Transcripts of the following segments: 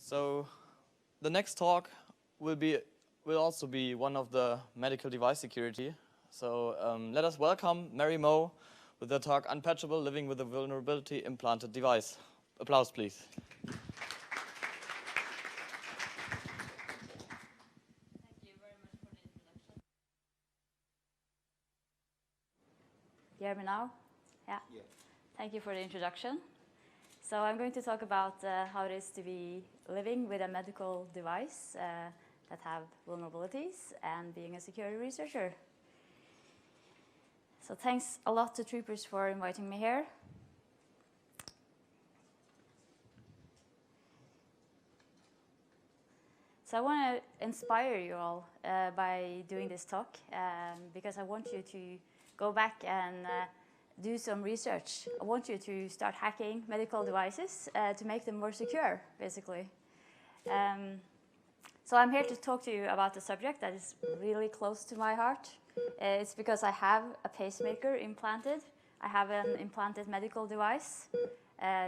So the next talk will also be one of the medical device security. So let us welcome Mary Moe with the talk Unpatchable, Living with a Vulnerability Implanted Device. Applause, please. Thank you very much for the introduction. You hear me now? Yeah? Yeah. Thank you for the introduction. So I'm going to talk about how it is to be living with a medical device that have vulnerabilities and being a security researcher. So thanks a lot to Troopers for inviting me here. So I want to inspire you all by doing this talk because I want you to go back and do some research. I want you to start hacking medical devices to make them more secure, basically. So I'm here to talk to you about a subject that is really close to my heart. It's because I have a pacemaker implanted. I have an implanted medical device.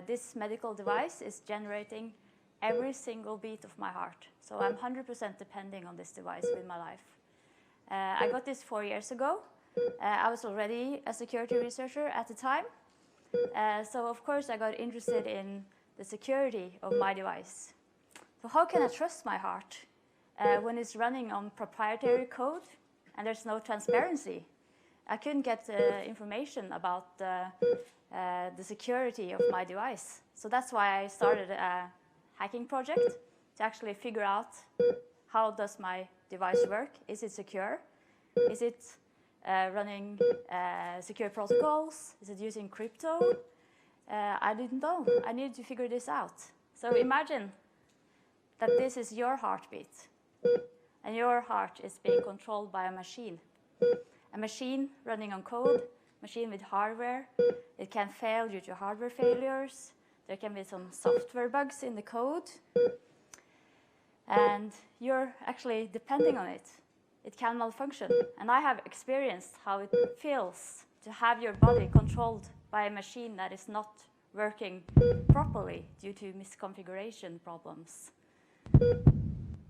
This medical device is generating every single beat of my heart. So I'm 100% depending on this device with my life. I got this 4 years ago. I was already a security researcher at the time. So of course I got interested in the security of my device. So how can I trust my heart when it's running on proprietary code and there's no transparency? I couldn't get information about the security of my device. So that's why I started a hacking project to actually figure out how does my device work. Is it secure? Is it running secure protocols? Is it using crypto? I didn't know. I needed to figure this out. So imagine that this is your heartbeat, and your heart is being controlled by a machine. A machine running on code, machine with hardware. It can fail due to hardware failures. There can be some software bugs in the code. And you're actually depending on it. It can malfunction. And I have experienced how it feels to have your body controlled by a machine that is not working properly due to misconfiguration problems.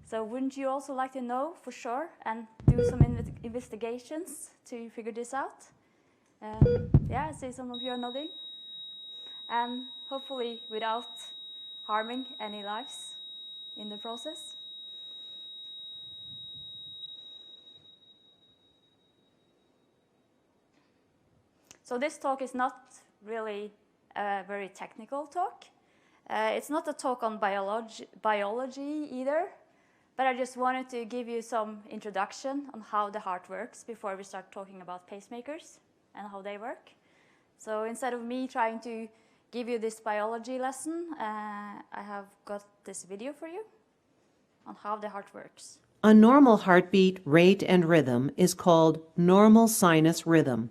So wouldn't you also like to know for sure and do some investigations to figure this out? Yeah, I see some of you are nodding. And hopefully without harming any lives in the process. So this talk is not really a very technical talk. It's not a talk on biology either, but I just wanted to give you some introduction on how the heart works before we start talking about pacemakers and how they work. So instead of me trying to give you this biology lesson, I have got this video for you on how the heart works. A normal heartbeat rate and rhythm is called normal sinus rhythm.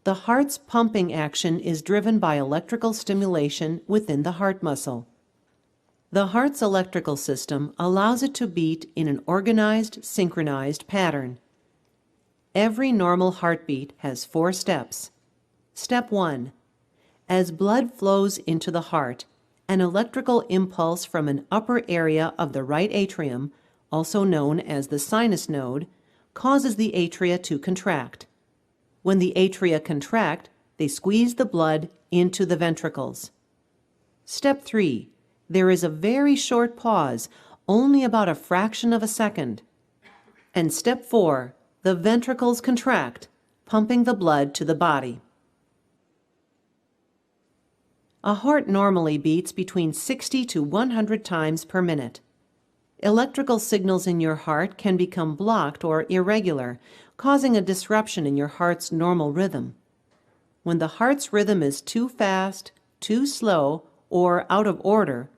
The heart's pumping action is driven by electrical stimulation within the heart muscle. The heart's electrical system allows it to beat in an organized, synchronized pattern. Every normal heartbeat has 4 steps. Step 1. As blood flows into the heart, an electrical impulse from an upper area of the right atrium, also known as the sinus node, causes the atria to contract. When the atria contract, they squeeze the blood into the ventricles. Step 3. There is a very short pause, only about a fraction of a second. And step 4. The ventricles contract, pumping the blood to the body. A heart normally beats between 60 to 100 times per minute. Electrical signals in your heart can become blocked or irregular, causing a disruption in your heart's normal rhythm. When the heart's rhythm is too fast, too slow, or out of order,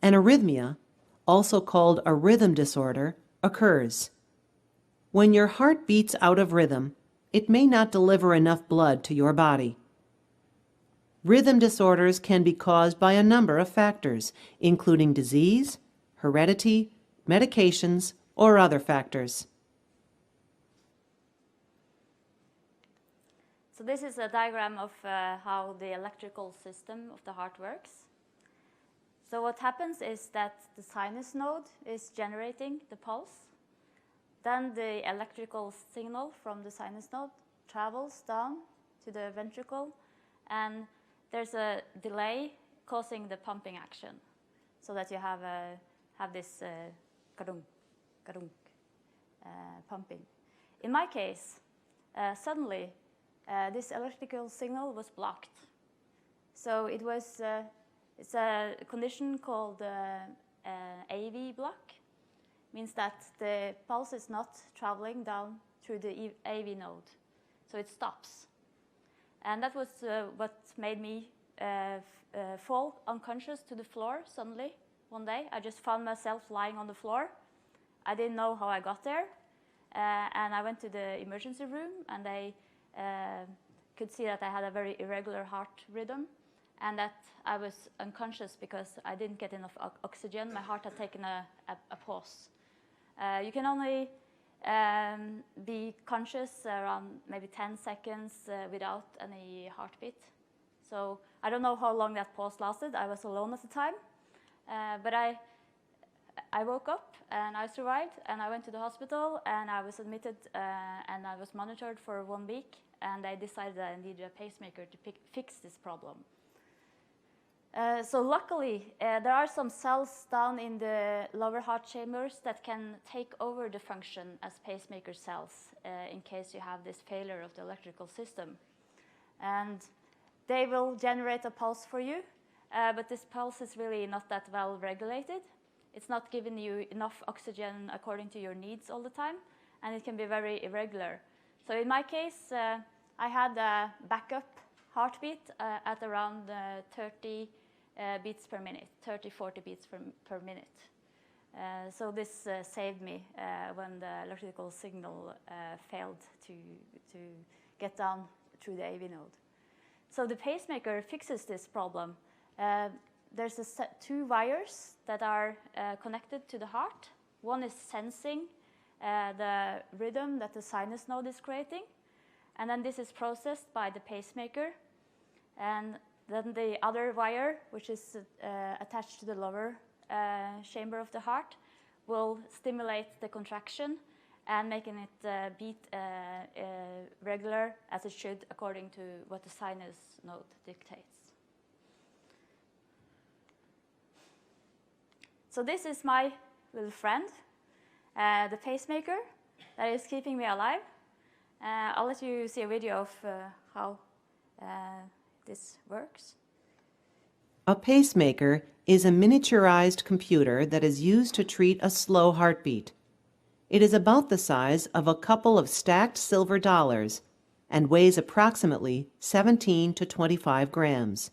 an arrhythmia, also called a rhythm disorder, occurs. When your heart beats out of rhythm, it may not deliver enough blood to your body. Rhythm disorders can be caused by a number of factors, including disease, heredity, medications, or other factors. So this is a diagram of how the electrical system of the heart works. So what happens is that the sinus node is generating the pulse. Then the electrical signal from the sinus node travels down to the ventricle, and there's a delay causing the pumping action, so that you have this kadunk, kadunk, pumping. In my case, suddenly this electrical signal was blocked. So it was it's a condition called AV block. Means that the pulse is not traveling down through the AV node, so it stops. And that was what made me fall unconscious to the floor suddenly one day. I just found myself lying on the floor. I didn't know how I got there, and I went to the emergency room, and they could see that I had a very irregular heart rhythm, and that I was unconscious because I didn't get enough oxygen. My heart had taken a pause. You can only be conscious around maybe 10 seconds without any heartbeat. So I don't know how long that pause lasted. I was alone at the time. But I woke up and I survived, and I went to the hospital and I was admitted and I was monitored for 1 week, and they decided that I needed a pacemaker to fix this problem. So luckily, there are some cells down in the lower heart chambers that can take over the function as pacemaker cells in case you have this failure of the electrical system. And they will generate a pulse for you, but this pulse is really not that well regulated. It's not giving you enough oxygen according to your needs all the time, and it can be very irregular. So in my case, I had a backup heartbeat at around 30 beats per minute, 30, 40 beats per minute. So this saved me when the electrical signal failed to get down through the AV node. So the pacemaker fixes this problem. There's two wires that are connected to the heart. One is sensing the rhythm that the sinus node is creating, and then this is processed by the pacemaker. And then the other wire, which is attached to the lower chamber of the heart, will stimulate the contraction and making it beat regular as it should according to what the sinus node dictates. So this is my little friend, the pacemaker that is keeping me alive. I'll let you see a video of how this works. A pacemaker is a miniaturized computer that is used to treat a slow heartbeat. It is about the size of a couple of stacked silver dollars and weighs approximately 17 to 25 grams.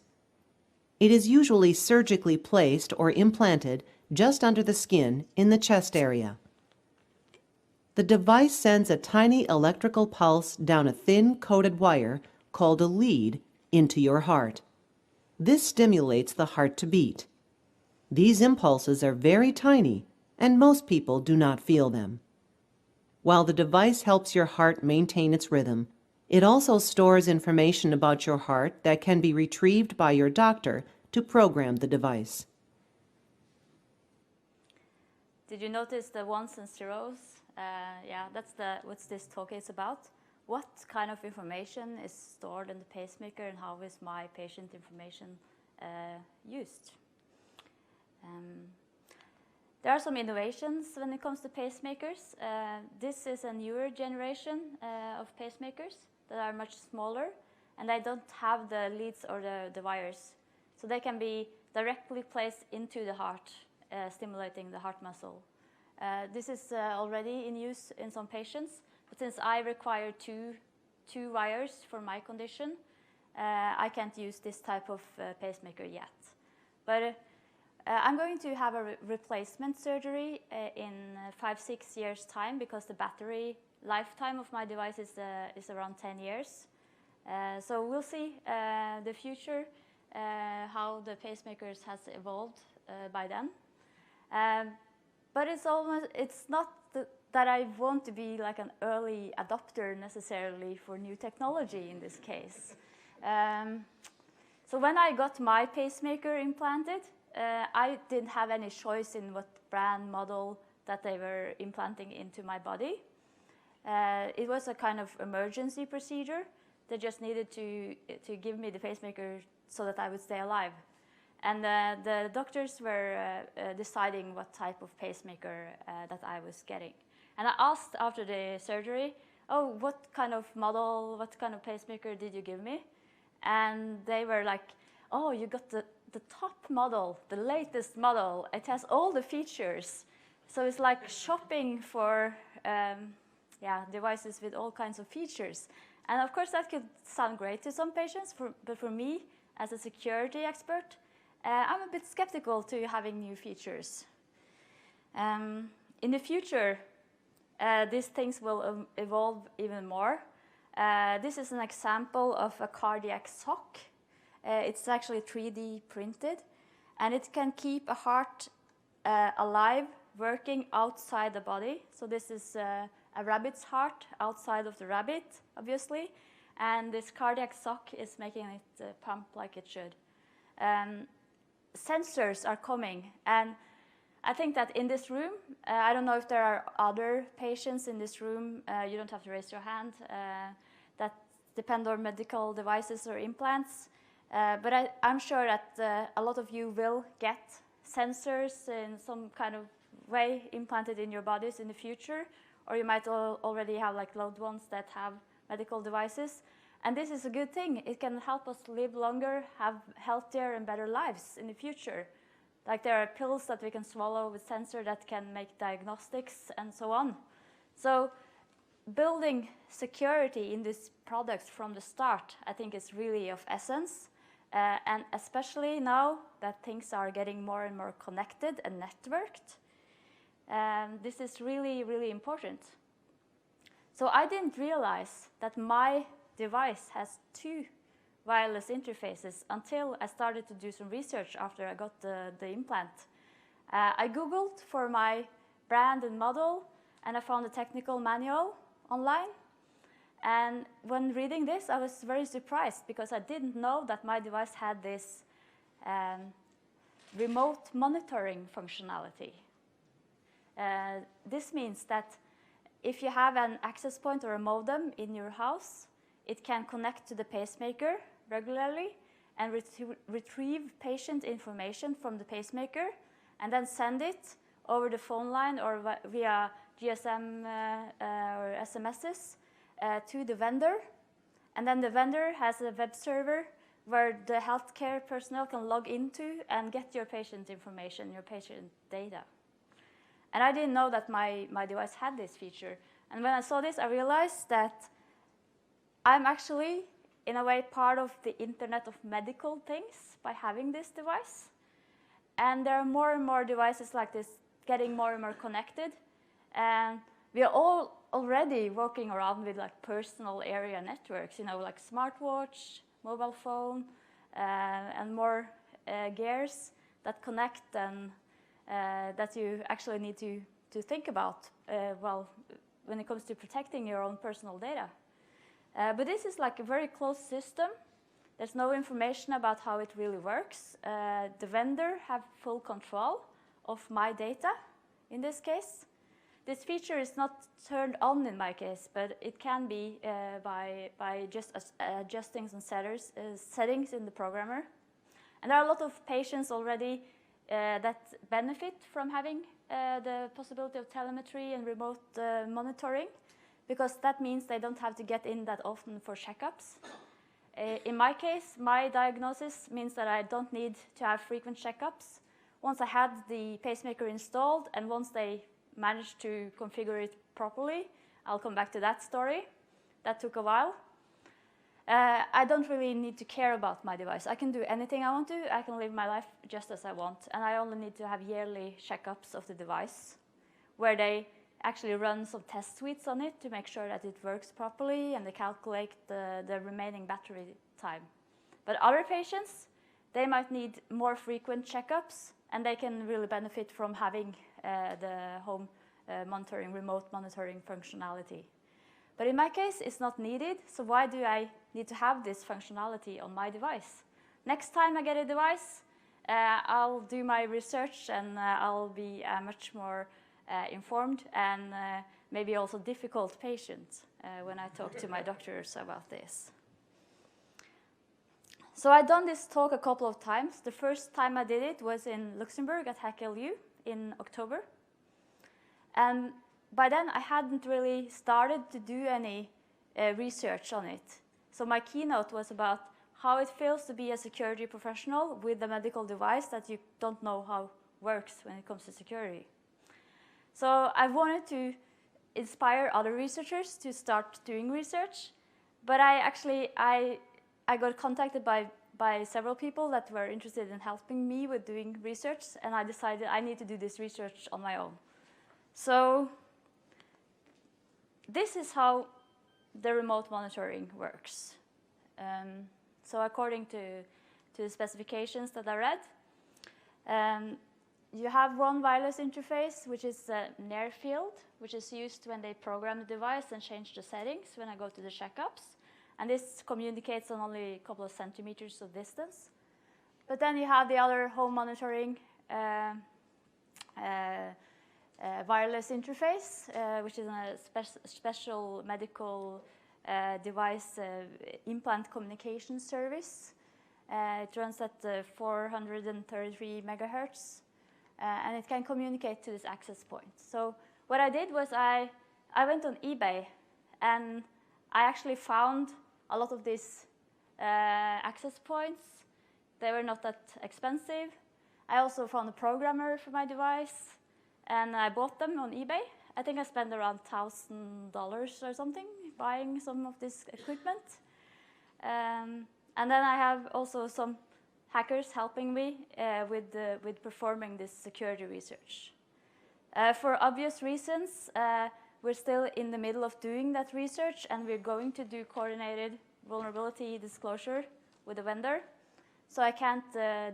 It is usually surgically placed or implanted just under the skin in the chest area. The device sends a tiny electrical pulse down a thin coated wire called a lead into your heart. This stimulates the heart to beat. These impulses are very tiny, and most people do not feel them. While the device helps your heart maintain its rhythm, it also stores information about your heart that can be retrieved by your doctor to program the device. Did you notice the ones and zeros? Yeah, that's what this talk is about. What kind of information is stored in the pacemaker, and how is my patient information used? There are some innovations when it comes to pacemakers. This is a newer generation of pacemakers that are much smaller, and they don't have the leads or the wires. So they can be directly placed into the heart, stimulating the heart muscle. This is already in use in some patients. But since I require two wires for my condition, I can't use this type of pacemaker yet. But I'm going to have a replacement surgery in 5-6 years' time, because the battery lifetime of my device is around 10 years. So we'll see the future, how the pacemakers has evolved by then. But it's not that I want to be like an early adopter necessarily for new technology in this case. So when I got my pacemaker implanted, I didn't have any choice in what brand model that they were implanting into my body. It was a kind of emergency procedure. They just needed to give me the pacemaker so that I would stay alive. And the doctors were deciding what type of pacemaker that I was getting. And I asked after the surgery, oh, what kind of model, what kind of pacemaker did you give me? And they were like, oh, you got the top model, the latest model. It has all the features. So it's like shopping for devices with all kinds of features. And of course, that could sound great to some patients, but for me, as a security expert, I'm a bit skeptical to having new features. In the future, these things will evolve even more. This is an example of a cardiac sock. It's actually 3D printed, and it can keep a heart alive, working outside the body. So this is a rabbit's heart outside of the rabbit, obviously, and this cardiac sock is making it pump like it should. Sensors are coming, and I think that in this room, I don't know if there are other patients in this room, you don't have to raise your hand, that depend on medical devices or implants, but I'm sure that a lot of you will get sensors in some kind of way implanted in your bodies in the future, or you might already have like loved ones that have medical devices. And this is a good thing. It can help us live longer, have healthier and better lives in the future. Like there are pills that we can swallow with sensor that can make diagnostics and so on. So building security in these products from the start, I think is really of essence. And especially now that things are getting more and more connected and networked, this is really, really important. So I didn't realize that my device has 2 wireless interfaces until I started to do some research after I got the implant. I Googled for my brand and model, and I found a technical manual online. And when reading this, I was very surprised because I didn't know that my device had this remote monitoring functionality. This means that if you have an access point or a modem in your house, it can connect to the pacemaker regularly and retrieve patient information from the pacemaker and then send it over the phone line or via GSM or SMSs to the vendor. And then the vendor has a web server where the healthcare personnel can log into and get your patient information, your patient data. And I didn't know that my device had this feature. And when I saw this, I realized that I'm actually, in a way, part of the Internet of medical things by having this device. And there are more and more devices like this getting more and more connected. And we are all already walking around with like personal area networks, you know, like smartwatch, mobile phone, and more gears that connect and that you actually need to think about, when it comes to protecting your own personal data. But this is like a very closed system. There's no information about how it really works. The vendor have full control of my data in this case. This feature is not turned on in my case, but it can be by just adjusting some settings in the programmer. And there are a lot of patients already that benefit from having the possibility of telemetry and remote monitoring, because that means they don't have to get in that often for checkups. In my case, my diagnosis means that I don't need to have frequent checkups. Once I had the pacemaker installed and once they managed to configure it properly, I'll come back to that story. That took a while. I don't really need to care about my device. I can do anything I want to. I can live my life just as I want. And I only need to have yearly checkups of the device where they actually run some test suites on it to make sure that it works properly and they calculate the remaining battery time. But other patients, they might need more frequent checkups and they can really benefit from having the home monitoring, remote monitoring functionality. But in my case, it's not needed, so why do I need to have this functionality on my device? Next time I get a device, I'll do my research and I'll be much more informed and maybe also difficult patient when I talk to my doctors about this. So I've done this talk a couple of times. The first time I did it was in Luxembourg at HackLU in October. And by then I hadn't really started to do any research on it. So my keynote was about how it feels to be a security professional with a medical device that you don't know how works when it comes to security. So I wanted to inspire other researchers to start doing research, but I got contacted by several people that were interested in helping me with doing research, and I decided I need to do this research on my own. So this is how the remote monitoring works. So according to the specifications that I read, you have one wireless interface, which is near field, which is used when they program the device and change the settings when I go to the checkups. And this communicates on only a couple of centimeters of distance. But then you have the other home monitoring wireless interface, which is a special medical device implant communication service. It runs at 433 megahertz, and it can communicate to this access point. So what I did was I went on eBay, and I actually found a lot of these access points. They were not that expensive. I also found a programmer for my device, and I bought them on eBay. I think I spent around $1,000 or something buying some of this equipment. And then I have also some hackers helping me with performing this security research. For obvious reasons, we're still in the middle of doing that research, and we're going to do coordinated vulnerability disclosure with the vendor. So I can't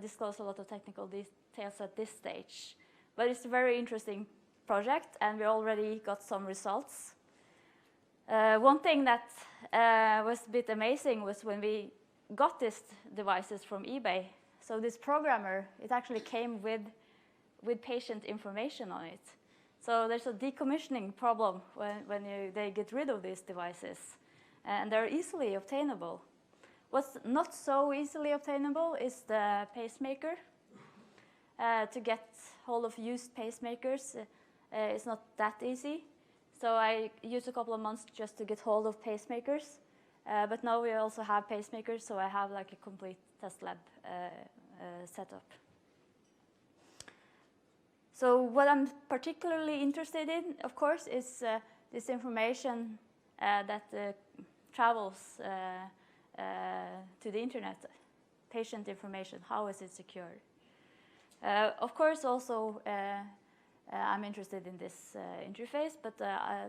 disclose a lot of technical details at this stage. But it's a very interesting project, and we already got some results. One thing that was a bit amazing was when we got these devices from eBay. So this programmer, it actually came with patient information on it. So there's a decommissioning problem when they get rid of these devices. And they're easily obtainable. What's not so easily obtainable is the pacemaker. To get hold of used pacemakers is not that easy. So I used a couple of months just to get hold of pacemakers. But now we also have pacemakers, so I have like a complete test lab setup. So what I'm particularly interested in, of course, is this information that travels to the internet, patient information. How is it secured? Of course, also, I'm interested in this interface, but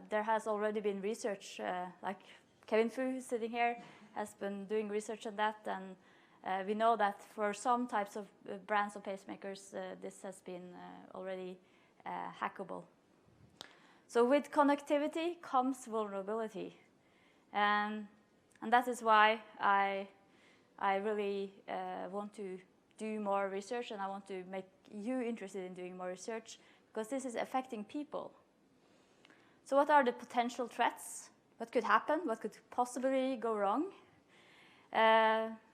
there has already been research, like Kevin Fu, who's sitting here, has been doing research on that, and we know that for some types of brands of pacemakers, this has been already hackable. So with connectivity comes vulnerability, and that is why I really want to do more research, and I want to make you interested in doing more research, because this is affecting people. So what are the potential threats? What could happen? What could possibly go wrong?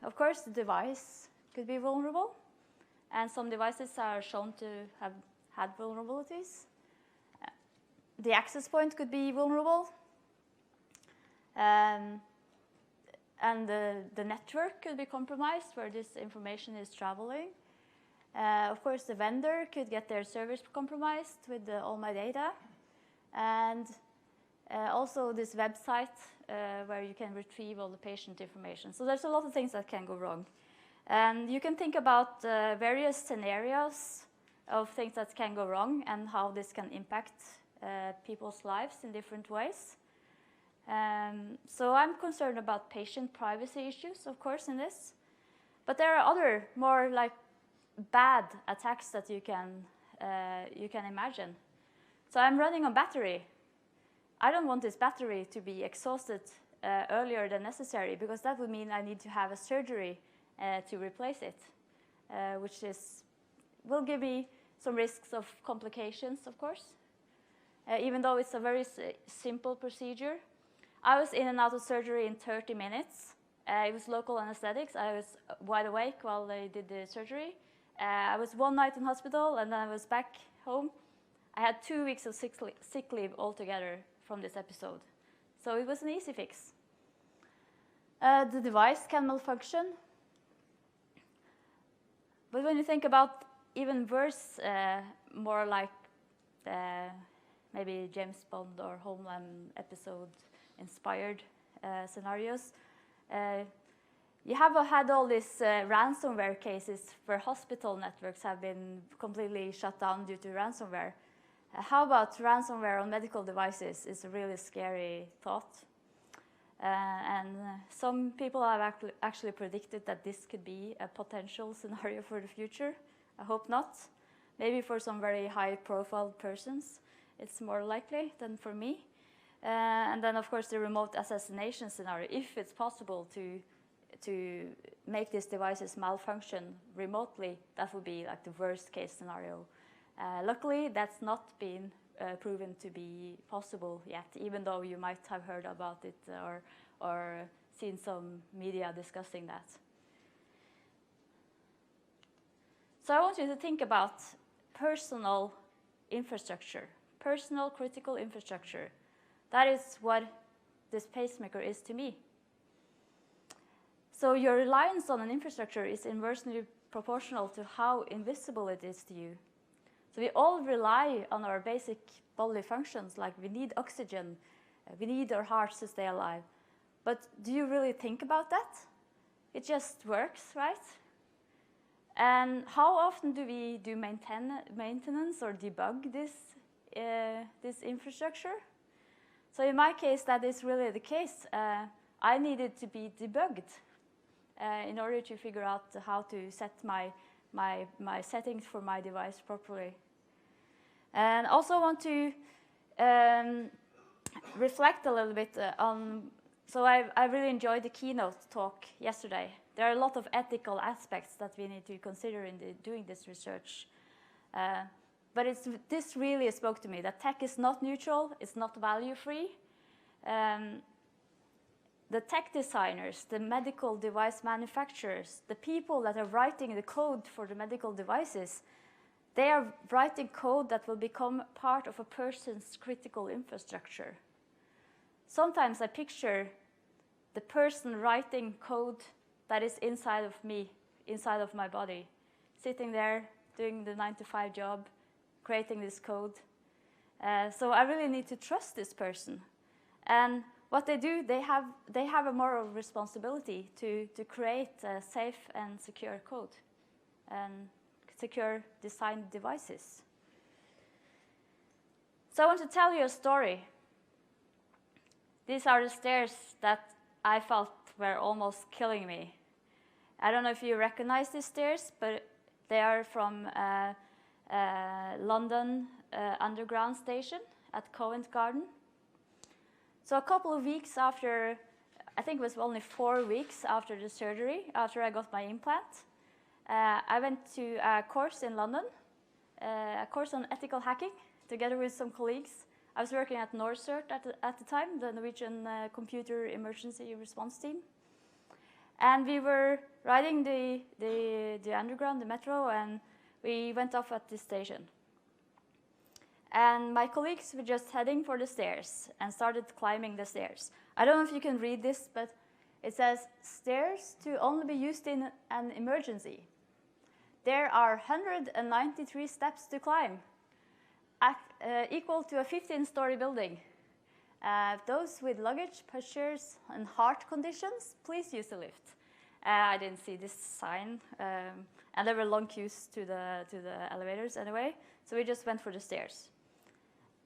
Of course, the device could be vulnerable, and some devices are shown to have had vulnerabilities. The access point could be vulnerable, and the network could be compromised where this information is traveling. Of course, the vendor could get their servers compromised with all my data. And also this website where you can retrieve all the patient information. So there's a lot of things that can go wrong. And you can think about various scenarios of things that can go wrong and how this can impact people's lives in different ways. So I'm concerned about patient privacy issues, of course, in this. But there are other more like bad attacks that you can imagine. So I'm running on battery. I don't want this battery to be exhausted earlier than necessary, because that would mean I need to have a surgery to replace it, which is will give me some risks of complications, of course, even though it's a very simple procedure. I was in and out of surgery in 30 minutes. It was local anesthetics. I was wide awake while they did the surgery. I was one night in hospital, and then I was back home. I had 2 weeks of sick leave altogether from this episode. So it was an easy fix. The device can malfunction. But when you think about even worse, more like maybe James Bond or Homeland episode-inspired scenarios, you have had all these ransomware cases where hospital networks have been completely shut down due to ransomware. How about ransomware on medical devices? It's a really scary thought. And some people have actually predicted that this could be a potential scenario for the future. I hope not. Maybe for some very high-profile persons, it's more likely than for me. And then, of course, the remote assassination scenario. If it's possible to make these devices malfunction remotely, that would be like the worst-case scenario. Luckily, that's not been proven to be possible yet, even though you might have heard about it or seen some media discussing that. So I want you to think about personal infrastructure, personal critical infrastructure. That is what this pacemaker is to me. So your reliance on an infrastructure is inversely proportional to how invisible it is to you. So we all rely on our basic bodily functions, like we need oxygen, we need our hearts to stay alive. But do you really think about that? It just works, right? And how often do we do maintenance or debug this infrastructure? So in my case, that is really the case. I needed to be debugged in order to figure out how to set my settings for my device properly. And also want to reflect a little bit on, so I really enjoyed the keynote talk yesterday. There are a lot of ethical aspects that we need to consider in doing this research. But this really spoke to me, that tech is not neutral, it's not value-free. The tech designers, the medical device manufacturers, the people that are writing the code for the medical devices, they are writing code that will become part of a person's critical infrastructure. Sometimes I picture the person writing code that is inside of me, inside of my body, sitting there doing the 9-to-5 job, creating this code. So I really need to trust this person. And what they do, they have a moral responsibility to create a safe and secure code and secure designed devices. So I want to tell you a story. These are the stairs that I felt were almost killing me. I don't know if you recognize these stairs, but they are from London Underground station at Covent Garden. So a couple of weeks after, I think it was only 4 weeks after the surgery, after I got my implant, I went to a course in London, a course on ethical hacking, together with some colleagues. I was working at NorCert at the time, the Norwegian Computer Emergency Response Team. And we were riding the underground, the metro, and we went off at this station. And my colleagues were just heading for the stairs and started climbing the stairs. I don't know if you can read this, but it says, "Stairs to only be used in an emergency. There are 193 steps to climb, equal to a 15-story building. Those with luggage, pushchairs, and heart conditions, please use the lift." I didn't see this sign, and there were long queues to the elevators anyway, so we just went for the stairs.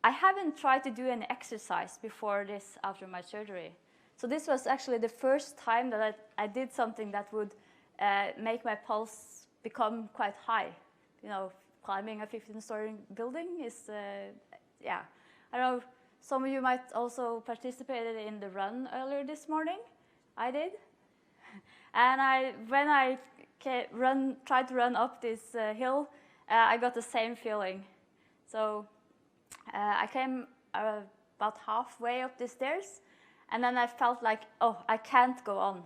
I haven't tried to do any exercise before this after my surgery. So this was actually the first time that I did something that would make my pulse become quite high. You know, climbing a 15-story building is, yeah. I don't know, some of you might also participated in the run earlier this morning. I did. And when I tried to run up this hill, I got the same feeling. So I came about halfway up the stairs, and then I felt like, oh, I can't go on.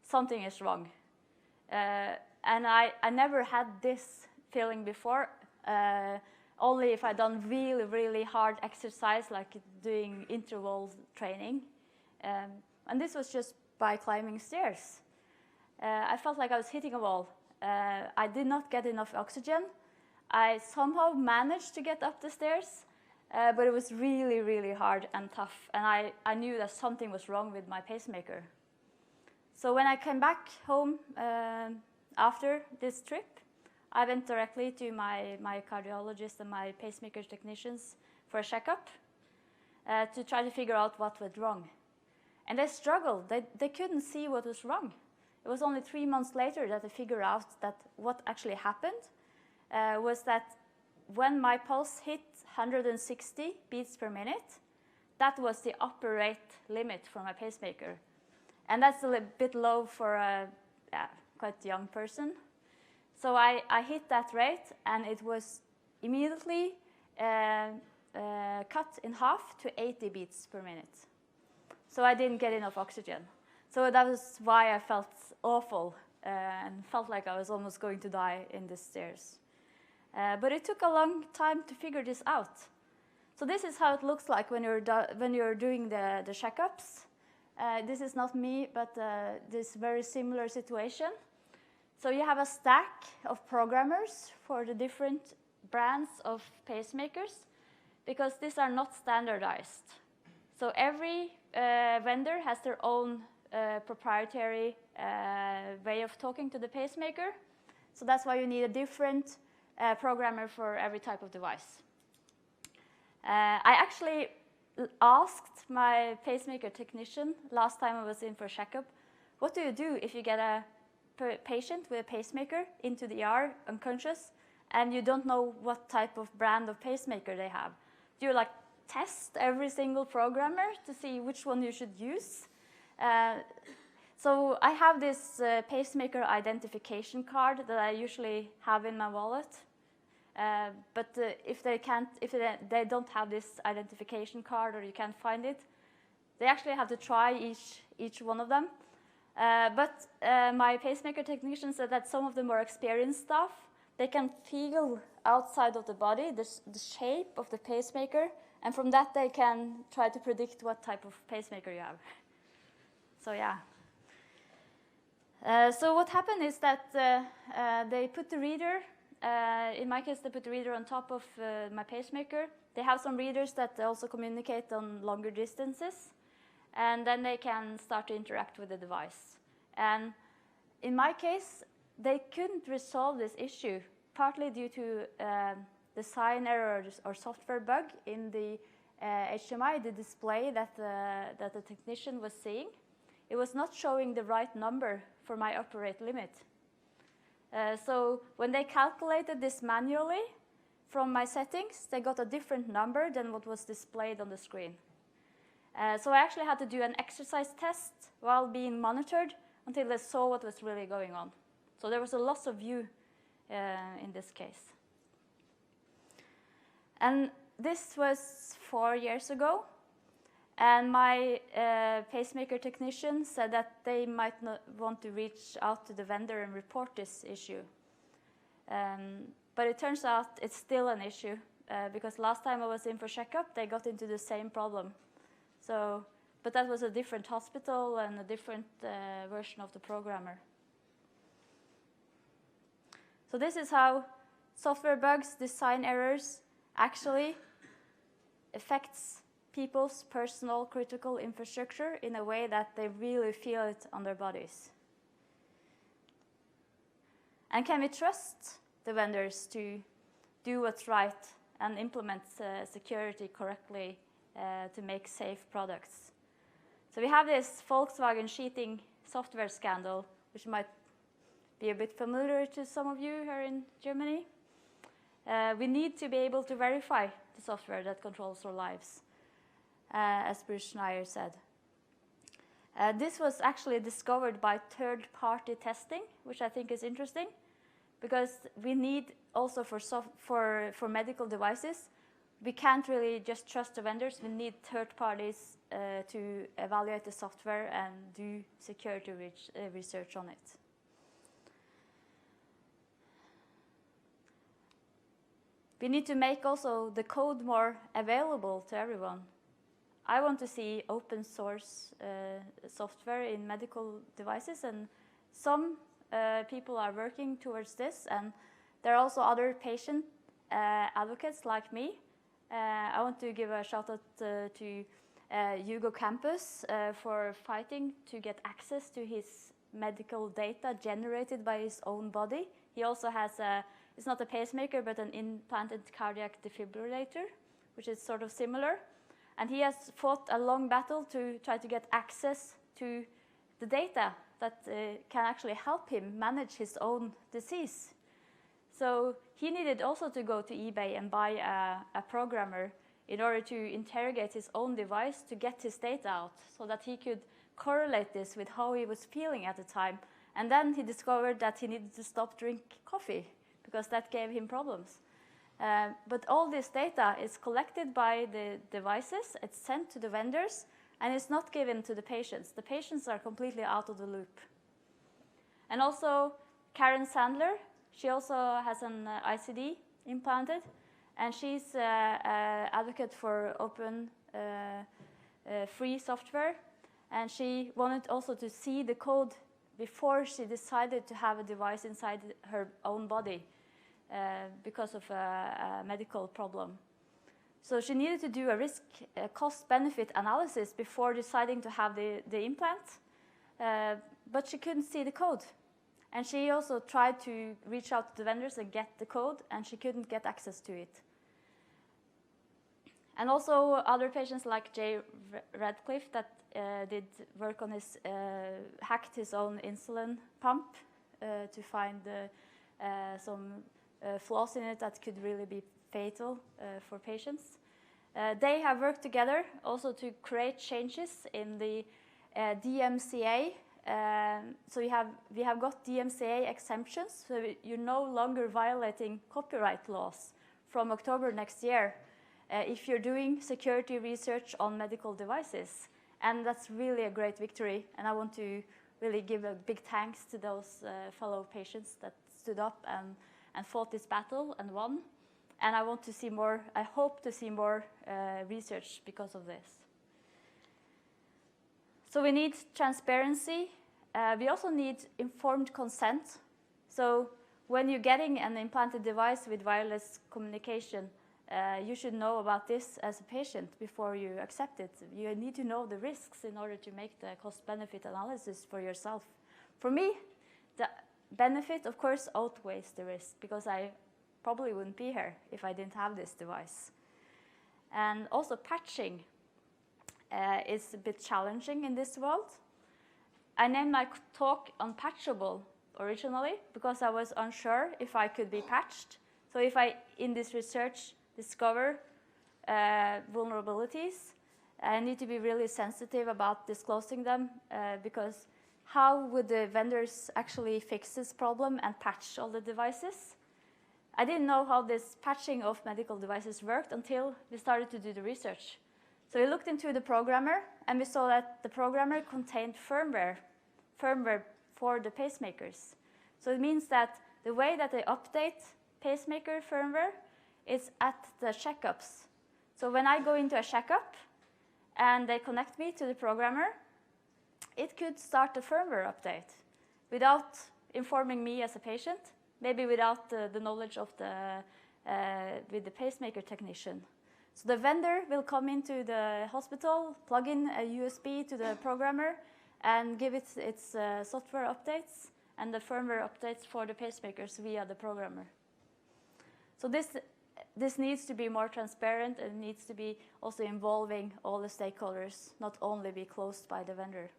Something is wrong. And I never had this feeling before, only if I'd done really, really hard exercise, like doing interval training. And this was just by climbing stairs. I felt like I was hitting a wall. I did not get enough oxygen. I somehow managed to get up the stairs, but it was really, really hard and tough. And I knew that something was wrong with my pacemaker. So when I came back home after this trip, I went directly to my cardiologist and my pacemaker technicians for a checkup to try to figure out what went wrong. And they struggled. They couldn't see what was wrong. It was only 3 months later that they figured out that what actually happened was that when my pulse hit 160 beats per minute, that was the upper rate limit for my pacemaker. And that's a bit low for a quite young person. So I hit that rate, and it was immediately cut in half to 80 beats per minute. So I didn't get enough oxygen. So that was why I felt awful and felt like I was almost going to die in the stairs. But it took a long time to figure this out. So this is how it looks like when you're doing the checkups. This is not me, but this very similar situation. So you have a stack of programmers for the different brands of pacemakers, because these are not standardized. So every vendor has their own proprietary way of talking to the pacemaker. So that's why you need a different programmer for every type of device. I actually asked my pacemaker technician last time I was in for a checkup, what do you do if you get a patient with a pacemaker into the ER unconscious and you don't know what type of brand of pacemaker they have? Do you like test every single programmer to see which one you should use? So I have this pacemaker identification card that I usually have in my wallet. But if they don't have this identification card, or you can't find it, they actually have to try each one of them. But my pacemaker technician said that some of the more experienced staff, they can feel outside of the body the shape of the pacemaker, and from that they can try to predict what type of pacemaker you have. So yeah. So what happened is that they put the reader, in my case they put the reader on top of my pacemaker. They have some readers that also communicate on longer distances, and then they can start to interact with the device. And in my case, they couldn't resolve this issue, partly due to design errors or software bug in the HMI, the display that the technician was seeing. It was not showing the right number for my upper rate limit. So when they calculated this manually from my settings, they got a different number than what was displayed on the screen. So I actually had to do an exercise test while being monitored until they saw what was really going on. So there was a loss of view in this case. And this was 4 years ago. And my pacemaker technician said that they might not want to reach out to the vendor and report this issue. But it turns out it's still an issue, because last time I was in for checkup, they got into the same problem. So, but that was a different hospital and a different version of the programmer. So this is how software bugs, design errors, actually affects people's personal critical infrastructure in a way that they really feel it on their bodies. And can we trust the vendors to do what's right and implement security correctly to make safe products? So we have this Volkswagen cheating software scandal, which might be a bit familiar to some of you here in Germany. We need to be able to verify the software that controls our lives, as Bruce Schneier said. This was actually discovered by third-party testing, which I think is interesting, because we need also for medical devices, we can't really just trust the vendors. We need third parties to evaluate the software and do security research on it. We need to make also the code more available to everyone. I want to see open source software in medical devices, and some people are working towards this, and there are also other patient advocates like me. I want to give a shout out to Hugo Campus for fighting to get access to his medical data generated by his own body. He also has it's not a pacemaker, but an implanted cardiac defibrillator, which is sort of similar. And he has fought a long battle to try to get access to the data that can actually help him manage his own disease. So he needed also to go to eBay and buy a programmer in order to interrogate his own device to get his data out so that he could correlate this with how he was feeling at the time. And then he discovered that he needed to stop drinking coffee because that gave him problems. But all this data is collected by the devices, it's sent to the vendors, and it's not given to the patients. The patients are completely out of the loop. And also, Karen Sandler, she also has an ICD implanted, and she's an advocate for open, free software. And she wanted also to see the code before she decided to have a device inside her own body because of a medical problem. So she needed to do a risk cost-benefit analysis before deciding to have the implant, but she couldn't see the code. And she also tried to reach out to the vendors and get the code, and she couldn't get access to it. And also other patients like Jay Radcliffe that did work on his, hacked his own insulin pump to find some flaws in it that could really be fatal for patients. They have worked together also to create changes in the DMCA. So we have got DMCA exemptions, so you're no longer violating copyright laws from October next year if you're doing security research on medical devices. And that's really a great victory, and I want to really give a big thanks to those fellow patients that stood up and fought this battle and won. And I want to see more, I hope to see more research because of this. So we need transparency. We also need informed consent. So when you're getting an implanted device with wireless communication, you should know about this as a patient before you accept it. You need to know the risks in order to make the cost-benefit analysis for yourself. For me, the benefit, of course, outweighs the risk because I probably wouldn't be here if I didn't have this device. And also patching is a bit challenging in this world. I named my talk Unpatchable originally because I was unsure if I could be patched. So if I, in this research, discover vulnerabilities, I need to be really sensitive about disclosing them because how would the vendors actually fix this problem and patch all the devices? I didn't know how this patching of medical devices worked until we started to do the research. So we looked into the programmer, and we saw that the programmer contained firmware for the pacemakers. So it means that the way that they update pacemaker firmware is at the checkups. So when I go into a checkup and they connect me to the programmer, it could start the firmware update without informing me as a patient, maybe without the knowledge of with the pacemaker technician. So the vendor will come into the hospital, plug in a USB to the programmer, and give it its software updates and the firmware updates for the pacemakers via the programmer. So this needs to be more transparent and needs to be also involving all the stakeholders, not only be closed by the vendor.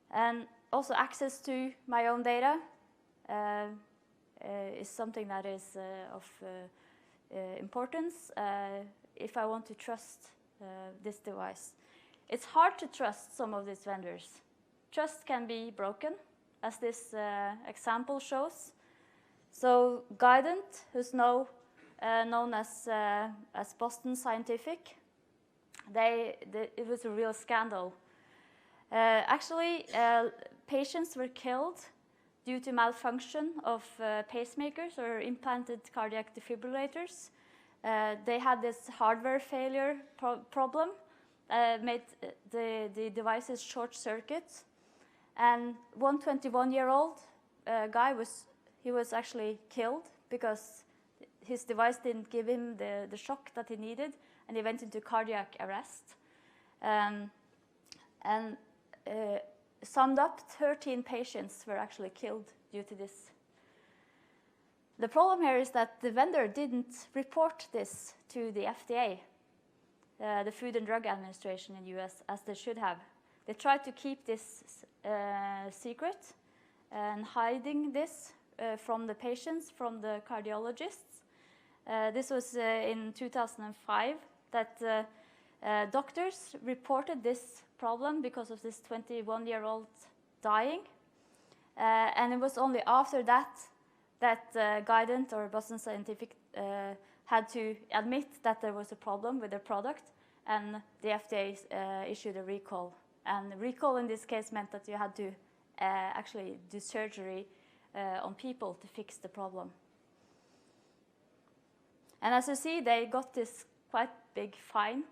And also access to my own data is something that is of importance if I want to trust this device. It's hard to trust some of these vendors. Trust can be broken, as this example shows. So Guidant, who's now known as Boston Scientific, it was a real scandal. Actually, patients were killed due to malfunction of pacemakers or implanted cardiac defibrillators. They had this hardware failure problem, made the devices short circuit, and one 21-year-old guy was actually killed because his device didn't give him the shock that he needed, and he went into cardiac arrest. Summed up, 13 patients were actually killed due to this. The problem here is that the vendor didn't report this to the FDA, the Food and Drug Administration in the US, as they should have. They tried to keep this secret and hiding this from the patients, from the cardiologists. This was in 2005 that doctors reported this problem because of this 21-year-old dying. And it was only after that Guidant or Boston Scientific had to admit that there was a problem with their product, and the FDA issued a recall. And the recall in this case meant that you had to actually do surgery on people to fix the problem. And as you see, they got this quite big fine.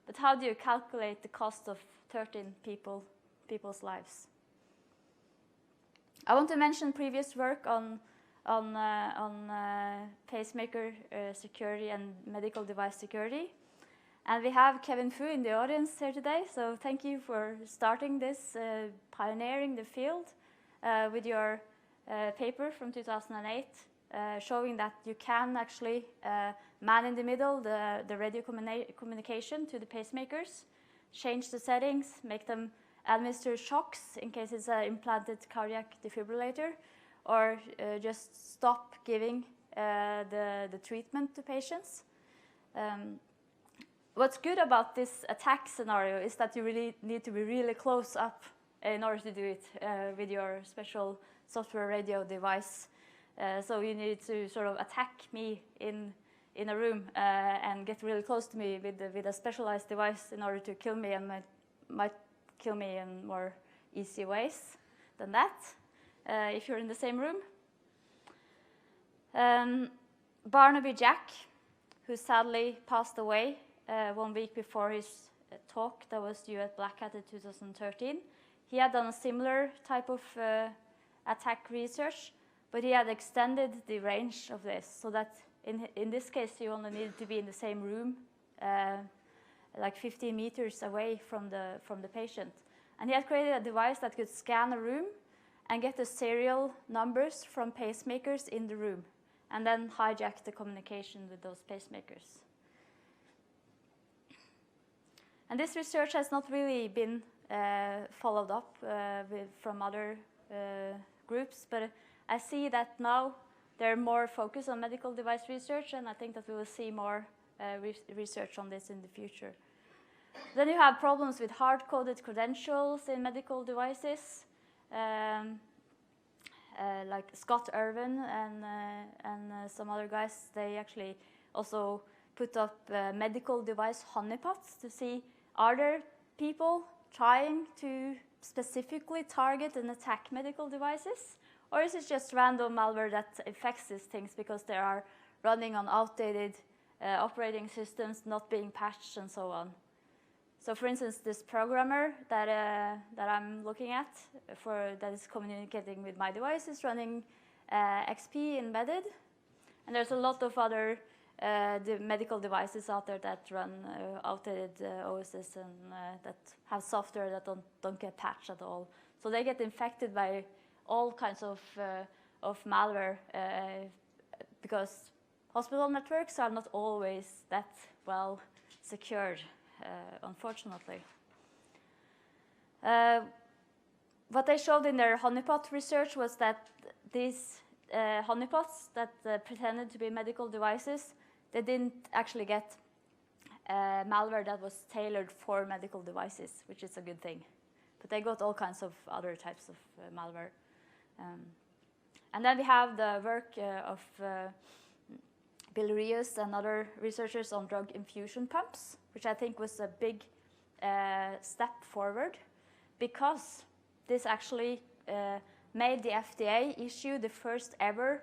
But how do you calculate the cost of 13 people's lives? I want to mention previous work on pacemaker security and medical device security. And we have Kevin Fu in the audience here today, so thank you for starting this, pioneering the field with your paper from 2008, showing that you can actually man in the middle the radio communication to the pacemakers, change the settings, make them administer shocks in case it's an implanted cardiac defibrillator, or just stop giving the treatment to patients. What's good about this attack scenario is that you really need to be really close up in order to do it with your special software radio device. So you need to sort of attack me in a room and get really close to me with a specialized device in order to kill me, and might kill me in more easy ways than that if you're in the same room. Barnaby Jack, who sadly passed away 1 week before his talk that was due at Black Hat in 2013. He had done a similar type of attack research, but he had extended the range of this so that in this case you only needed to be in the same room, like 15 meters away from the patient. And he had created a device that could scan a room and get the serial numbers from pacemakers in the room, and then hijack the communication with those pacemakers. And this research has not really been followed up from other groups, but I see that now they're more focused on medical device research, and I think that we will see more research on this in the future. Then you have problems with hard-coded credentials in medical devices, like Scott Irwin and some other guys. They actually also put up medical device honeypots to see, are there people trying to specifically target and attack medical devices? Or is it just random malware that affects these things because they are running on outdated operating systems, not being patched, and so on? So for instance, this programmer that I'm looking at that is communicating with my device is running XP embedded. And there's a lot of other the medical devices out there that run outdated OSs and that have software that don't get patched at all. So they get infected by all kinds of malware because hospital networks are not always that well secured, unfortunately. What they showed in their honeypot research was that these honeypots that pretended to be medical devices, they didn't actually get malware that was tailored for medical devices, which is a good thing. But they got all kinds of other types of malware. And then we have the work of Bill Rios and other researchers on drug infusion pumps, which I think was a big step forward, because this actually made the FDA issue the first ever.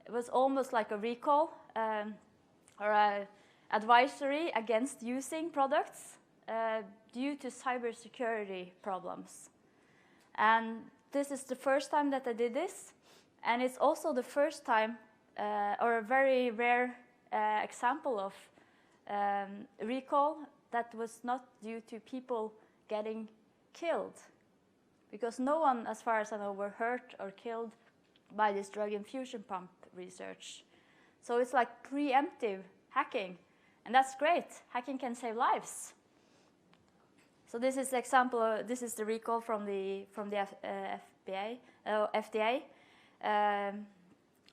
It was almost like a recall or an advisory against using products due to cybersecurity problems. And this is the first time that they did this, and it's also the first time or a very rare example of recall that was not due to people getting killed, because no one, as far as I know, were hurt or killed by this drug infusion pump research. So it's like preemptive hacking, and that's great. Hacking can save lives. So this is the example. This is the recall from the FDA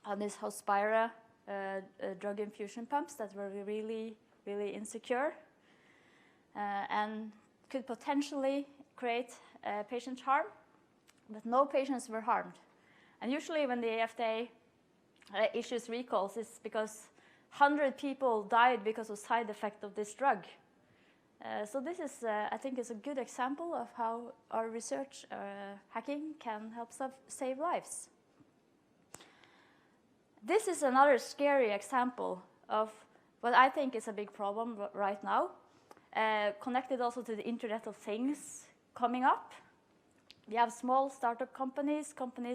on this Hospira drug infusion pumps that were really, really insecure and could potentially create patient harm, but no patients were harmed. And usually when the FDA issues recalls, it's because 100 people died because of side effect of this drug. So this is, I think, is a good example of how our research hacking can help save lives. This is another scary example of what I think is a big problem right now, connected also to the Internet of Things coming up. We have small startup companies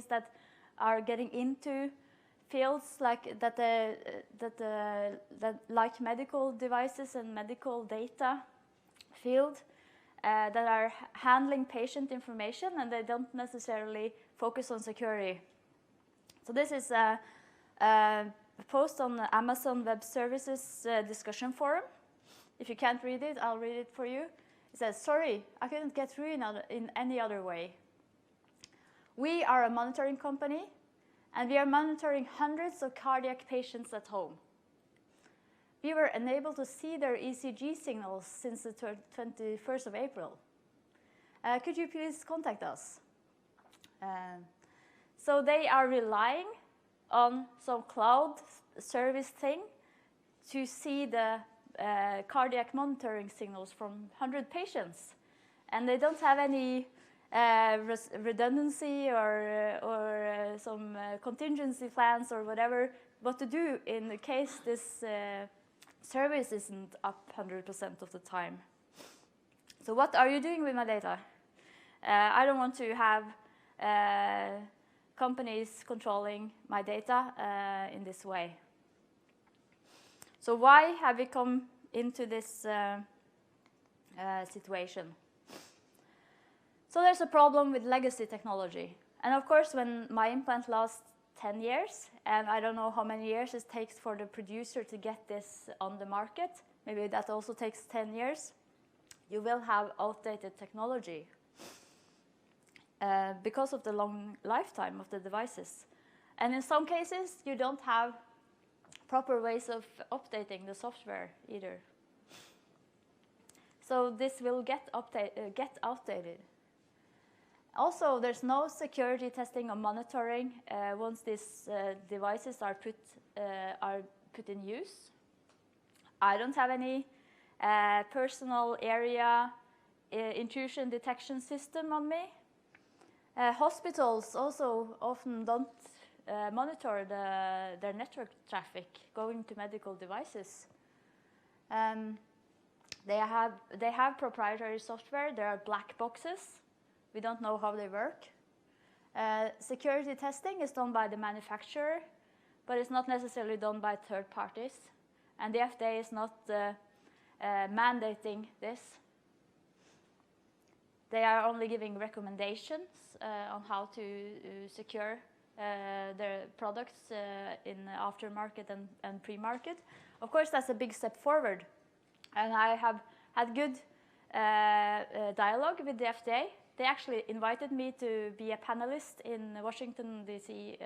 that are getting into fields like that like medical devices and medical data field that are handling patient information, and they don't necessarily focus on security. So this is a post on the Amazon Web Services discussion forum. If you can't read it, I'll read it for you. It says, "Sorry, I couldn't get through in any other way. We are a monitoring company, and we are monitoring hundreds of cardiac patients at home. We were unable to see their ECG signals since the 21st of April. Could you please contact us?" So they are relying on some cloud service thing to see the cardiac monitoring signals from 100 patients. And they don't have any redundancy or some contingency plans or whatever, what to do in the case this service isn't up 100% of the time. So what are you doing with my data? I don't want to have companies controlling my data in this way. So why have we come into this situation? So there's a problem with legacy technology. And of course, when my implant lasts 10 years, and I don't know how many years it takes for the producer to get this on the market, maybe that also takes 10 years, you will have outdated technology because of the long lifetime of the devices. And in some cases, you don't have proper ways of updating the software either. So this will get outdated. Also, there's no security testing or monitoring once these devices are put in use. I don't have any personal area intrusion detection system on me. Hospitals also often don't monitor their network traffic going to medical devices. They have proprietary software. There are black boxes. We don't know how they work. Security testing is done by the manufacturer, but it's not necessarily done by third parties. And the FDA is not mandating this. They are only giving recommendations on how to secure their products in aftermarket and pre-market. Of course, that's a big step forward. And I have had good dialogue with the FDA. They actually invited me to be a panelist in Washington, D.C.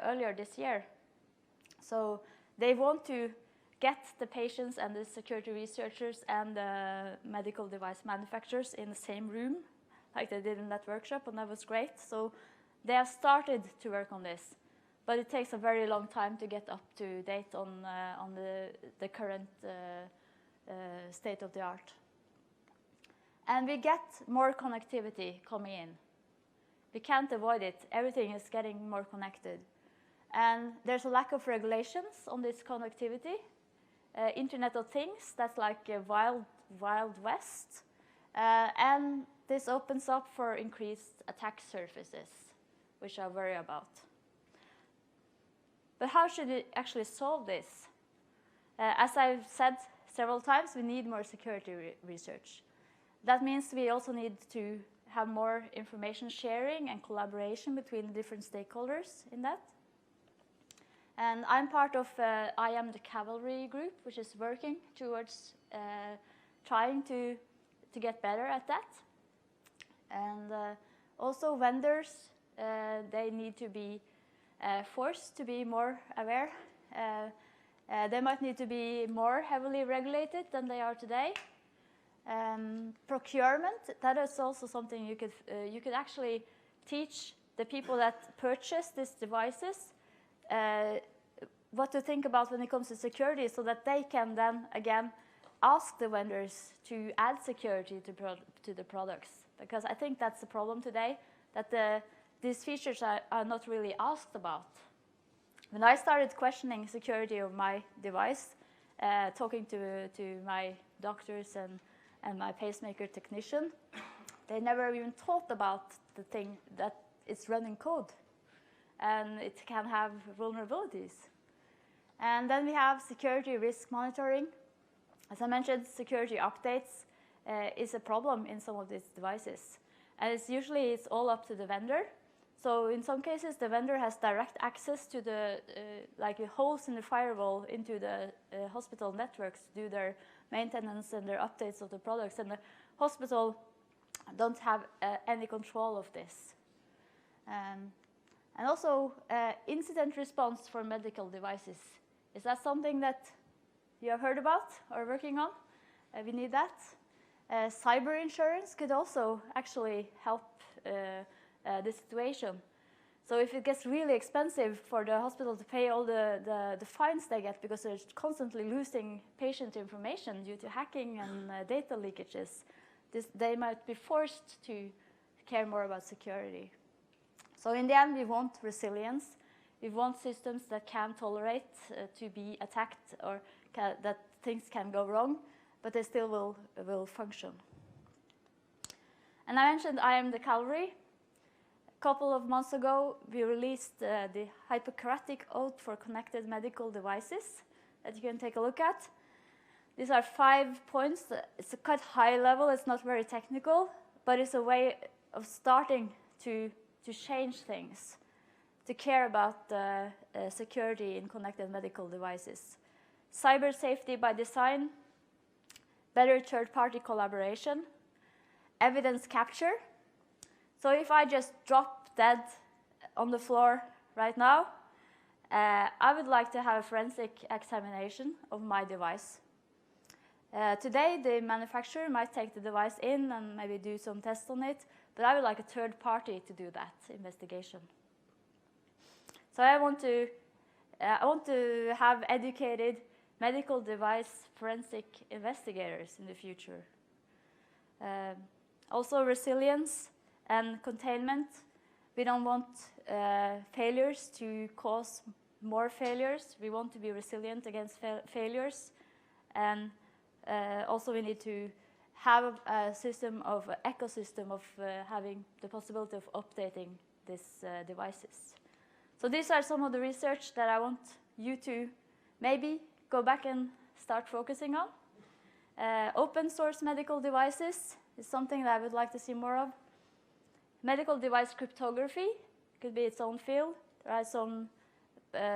Earlier this year. So they want to get the patients and the security researchers and the medical device manufacturers in the same room, like they did in that workshop, and that was great. So They have started to work on this, but it takes a very long time to get up to date on the current state of the art. And we get more connectivity coming in. We can't avoid it. Everything is getting more connected. And there's a lack of regulations on this connectivity. Internet of Things, that's like a wild west. And this opens up for increased attack surfaces, which I worry about. But how should we actually solve this? As I've said several times, we need more security research. That means we also need to have more information sharing and collaboration between the different stakeholders in that. And I'm part of I Am the Cavalry group, which is working towards trying to get better at that. And also vendors, they need to be forced to be more aware. They might need to be more heavily regulated than they are today. Procurement, that is also something you could actually teach the people that purchase these devices what to think about when it comes to security, so that they can then again ask the vendors to add security to the products. Because I think that's the problem today, that these features are not really asked about. When I started questioning security of my device, talking to my doctors and my pacemaker technician, they never even thought about the thing that it's running code and it can have vulnerabilities. And then we have security risk monitoring. As I mentioned, security updates is a problem in some of these devices. And it's all up to the vendor. So in some cases, the vendor has direct access to the holes in the firewall into the hospital networks to do their maintenance and their updates of the products. And the hospital don't have any control of this. And also, incident response for medical devices. Is that something that you have heard about or working on? We need that. Cyber insurance could also actually help the situation. So if it gets really expensive for the hospital to pay all the fines they get because they're constantly losing patient information due to hacking and data leakages, they might be forced to care more about security. So in the end, we want resilience. We want systems that can tolerate to be attacked or that things can go wrong, but they still will function. And I mentioned I Am the Cavalry. A couple of months ago, we released the Hippocratic Oath for Connected Medical Devices that you can take a look at. These are 5 points. It's a quite high level. It's not very technical, but it's a way of starting to change things, to care about security in connected medical devices. Cyber safety by design, better third-party collaboration, evidence capture. So if I just drop dead on the floor right now, I would like to have a forensic examination of my device. Today, the manufacturer might take the device in and maybe do some tests on it, but I would like a third party to do that investigation. So I want to have educated medical device forensic investigators in the future. Also resilience and containment. We don't want failures to cause more failures. We want to be resilient against failures. And also we need to have a system of ecosystem of having the possibility of updating these devices. So these are some of the research that I want you to maybe go back and start focusing on. Open source medical devices is something that I would like to see more of. Medical device cryptography could be its own field. There are some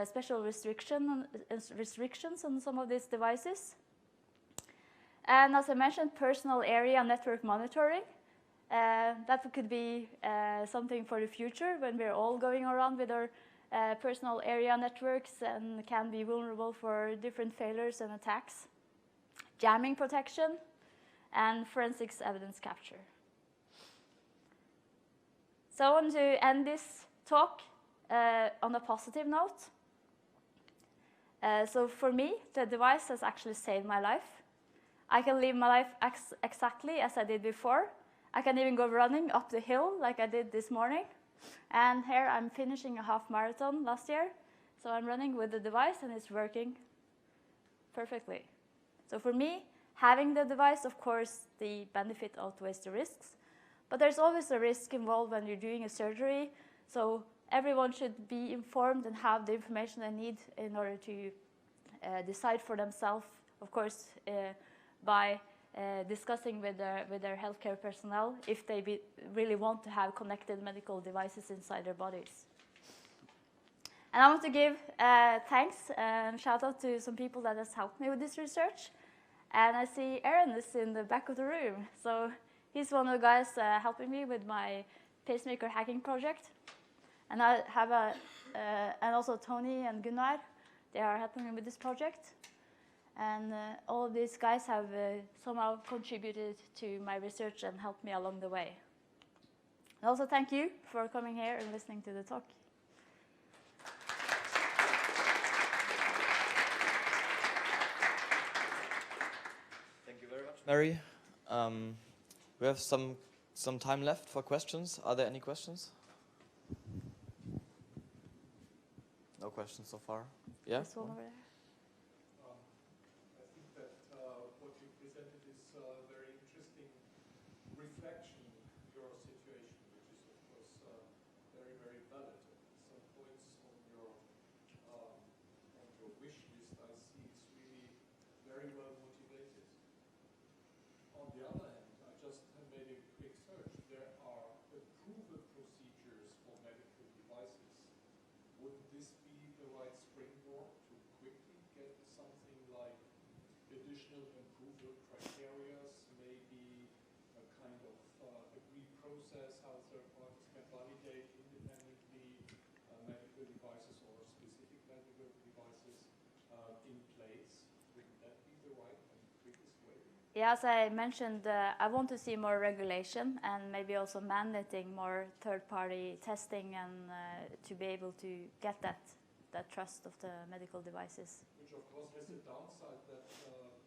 special restrictions on some of these devices. And as I mentioned, personal area network monitoring. That could be something for the future when we're all going around with our personal area networks and can be vulnerable for different failures and attacks. Jamming protection and forensics evidence capture. So I want to end this talk on a positive note. So for me, the device has actually saved my life. I can live my life exactly as I did before. I can even go running up the hill like I did this morning. And here I'm finishing a half marathon last year. So I'm running with the device and it's working perfectly. So for me, having the device, of course, the benefit outweighs the risks. But there's always a risk involved when you're doing a surgery. So everyone should be informed and have the information they need in order to decide for themselves, of course, by discussing with their healthcare personnel if they really want to have connected medical devices inside their bodies. And I want to give thanks and shout out to some people that has helped me with this research. And I see Aaron is in the back of the room. So he's one of the guys helping me with my pacemaker hacking project. And I have and also Tony and Gunnar, they are helping me with this project. And all of these guys have somehow contributed to my research and helped me along the way. And also thank you for coming here and listening to the talk. Thank you very much, Mary. We have some time left for questions. Are there any questions? No questions so far. Yeah? This one over there. I think that what you presented is a very interesting reflection of your situation, which is, of course, very, very valid. Some points on your wish list I see is really very well motivated. On the other hand, I just made a quick search. There are approval procedures for medical devices. Wouldn't this be the right springboard to quickly get something like additional approval criteria, maybe a kind of agreed process how third parties can validate independently medical devices or specific medical devices in place? Wouldn't that be the right and quickest way? Yeah, as I mentioned, I want to see more regulation and maybe also mandating more third-party testing and to be able to get that trust of the medical devices. Which of course has a downside that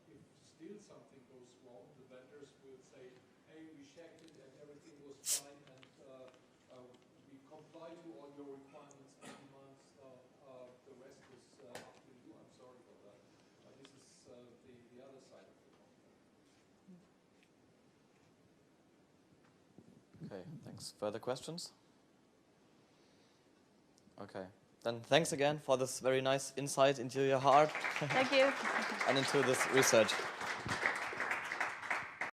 if still something goes wrong, the vendors will say, hey, we checked it and everything was fine and we comply to all your requirements and demands. The rest is up to you. I'm sorry for that. This is the other side of the coin. Okay, thanks. Further questions? Okay. Then thanks again for this very nice insight into your heart Thank you. and into this research.